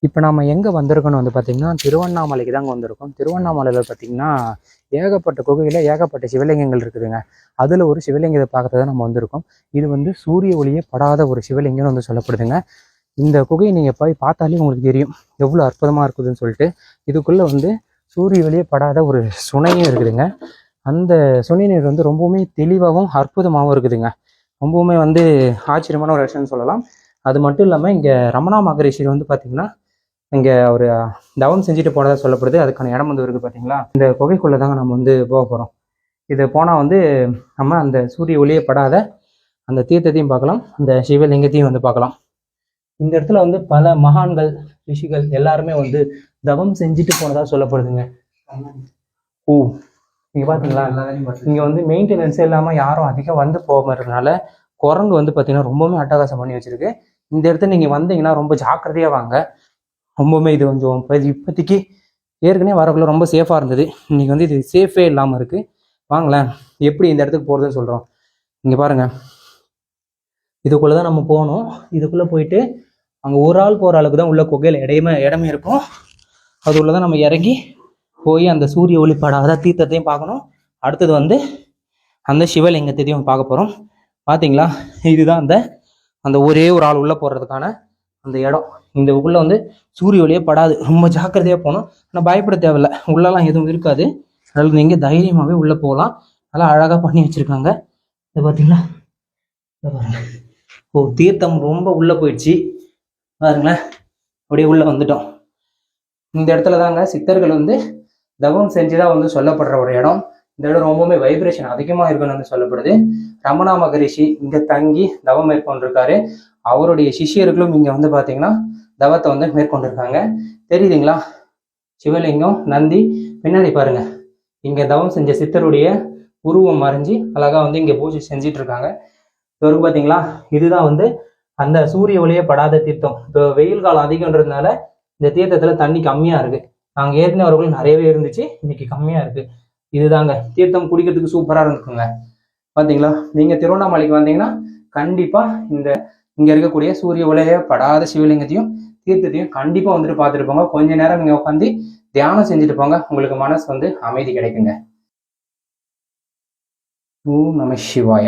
இப்போ நம்ம எங்கே வந்திருக்கோன்னு வந்து பார்த்திங்கன்னா திருவண்ணாமலைக்கு தாங்க வந்திருக்கோம். திருவண்ணாமலையில் பார்த்திங்கன்னா ஏகப்பட்ட குகையில் ஏகப்பட்ட சிவலிங்கங்கள் இருக்குதுங்க. அதில் ஒரு சிவலிங்கத்தை பார்க்கறது தான் நம்ம வந்திருக்கோம். இது வந்து சூரிய ஒளியே படாத ஒரு சிவலிங்கம்னு வந்து சொல்லப்படுதுங்க. இந்த குகையை நீங்கள் போய் பார்த்தாலே உங்களுக்கு தெரியும் எவ்வளோ அற்புதமாக இருக்குதுன்னு சொல்லிட்டு. இதுக்குள்ளே வந்து சூரிய ஒளியே படாத ஒரு சுனையும் இருக்குதுங்க. அந்த சுனை நீர் வந்து ரொம்பவுமே தெளிவாகவும் அற்புதமாகவும் இருக்குதுங்க. ரொம்பவுமே வந்து ஆச்சரியமான ஒரு விஷயம்னு சொல்லலாம். அது மட்டும் இல்லாமல் இங்கே ரமணா மகரிஷி வந்து பார்த்திங்கன்னா இங்கே ஒரு தவம் செஞ்சுட்டு போனதாக சொல்லப்படுது. அதுக்கான இடம் வந்து இருக்குது பார்த்தீங்களா. இந்த குகைக்குள்ளே தாங்க நம்ம வந்து போக போகிறோம். இது போனால் வந்து நம்ம அந்த சூரிய ஒளியே படாத அந்த தீர்த்தத்தையும் பார்க்கலாம், அந்த சிவலிங்கத்தையும் வந்து பார்க்கலாம். இந்த இடத்துல வந்து பல மகான்கள் ரிஷிகள் எல்லாருமே வந்து தவம் செஞ்சுட்டு போனதாக சொல்லப்படுதுங்க. ஓ, நீங்க பார்த்தீங்களா, இங்கே வந்து மெயின்டெனன்ஸே இல்லாமல் யாரும் அதிகம் வந்து போகிறதுனால குரங்கு வந்து பார்த்தீங்கன்னா ரொம்பவுமே அட்டகாசம் பண்ணி வச்சிருக்கு. இந்த இடத்துல நீங்கள் வந்தீங்கன்னா ரொம்ப ஜாக்கிரதையாக வாங்க. ரொம்பவுமே இது கொஞ்சம் இப்போதைக்கு ஏற்கனவே வரக்குள்ள ரொம்ப சேஃபாக இருந்தது. இன்றைக்கி வந்து இது சேஃபே இல்லாமல் இருக்குது. வாங்களேன் எப்படி இந்த இடத்துக்கு போகிறதுன்னு சொல்கிறோம். இங்கே பாருங்கள், இதுக்குள்ளே தான் நம்ம போகணும். இதுக்குள்ளே போயிட்டு அங்கே ஒரு ஆள் போகிற அளவுக்கு தான் உள்ள குகையில் இடமே இருக்கும். அது உள்ள தான் நம்ம இறங்கி போய் அந்த சூரிய ஒளிப்படாத தீர்த்தத்தையும் பார்க்கணும். அடுத்தது வந்து அந்த சிவலிங்கத்தையும் பார்க்க போகிறோம். பார்த்தீங்களா, இதுதான் அந்த ஒரே ஒரு ஆள் உள்ளே போகிறதுக்கான அந்த இடம். இந்த உள்ள வந்து சூரிய ஒளியே படாது. ரொம்ப ஜாக்கிரதையாக போகணும். ஆனால் பயப்பட தேவையில்லை, உள்ளெல்லாம் எதுவும் இருக்காது. அதில் நீங்கள் தைரியமாகவே உள்ளே போகலாம். நல்லா அழகாக பண்ணி வச்சுருக்காங்க. இதை பார்த்தீங்களா, ஓ தீர்த்தம் ரொம்ப உள்ளே போயிடுச்சு பாருங்களேன். அப்படியே உள்ளே வந்துட்டோம். இந்த இடத்துல தாங்க சித்தர்கள் வந்து தவம் செஞ்சுதான் வந்து சொல்லப்படுற ஒரு இடம். இந்த இடம் ரொம்பவுமே வைப்ரேஷன் அதிகமாக இருக்குன்னு வந்து சொல்லப்படுது. ரமணா மகரிஷி இங்கே தங்கி தவம் மேற்கொண்டிருக்காரு. அவருடைய சிஷியர்களும் இங்கே வந்து பார்த்தீங்கன்னா தவத்தை வந்து மேற்கொண்டிருக்காங்க. தெரியுதுங்களா, சிவலிங்கம் நந்தி பின்னாடி பாருங்க. இங்கே தவம் செஞ்ச சித்தருடைய உருவம் மறைஞ்சி அழகாக வந்து இங்கே பூஜை செஞ்சிட்டு இருக்காங்க. இவருக்கு பார்த்தீங்களா, இதுதான் வந்து அந்த சூரிய ஒளியே படாத தீர்த்தம். இப்போ வெயில் காலம் அதிகம்ன்றதுனால இந்த தீர்த்தத்தில் தண்ணி கம்மியாக இருக்குது. நாங்கள் ஏற்கனவே அவர்களும் நிறையவே இருந்துச்சு, இன்னைக்கு கம்மியாக இருக்குது. இதுதாங்க தீர்த்தம் குடிக்கிறதுக்கு சூப்பராக இருந்துக்குங்க. பார்த்தீங்களா, நீங்கள் திருவண்ணாமலைக்கு வந்தீங்கன்னா கண்டிப்பாக இங்கே இருக்கக்கூடிய சூரிய ஒளியே படாத சிவலிங்கத்தையும் தீர்த்தத்தையும் கண்டிப்பாக வந்துட்டு பார்த்துட்டு போங்க. கொஞ்ச நேரம் நீங்கள் உட்காந்து தியானம் செஞ்சுட்டு போங்க. உங்களுக்கு மனசு வந்து அமைதி கிடைக்குங்க. ஓம் நம சிவாய.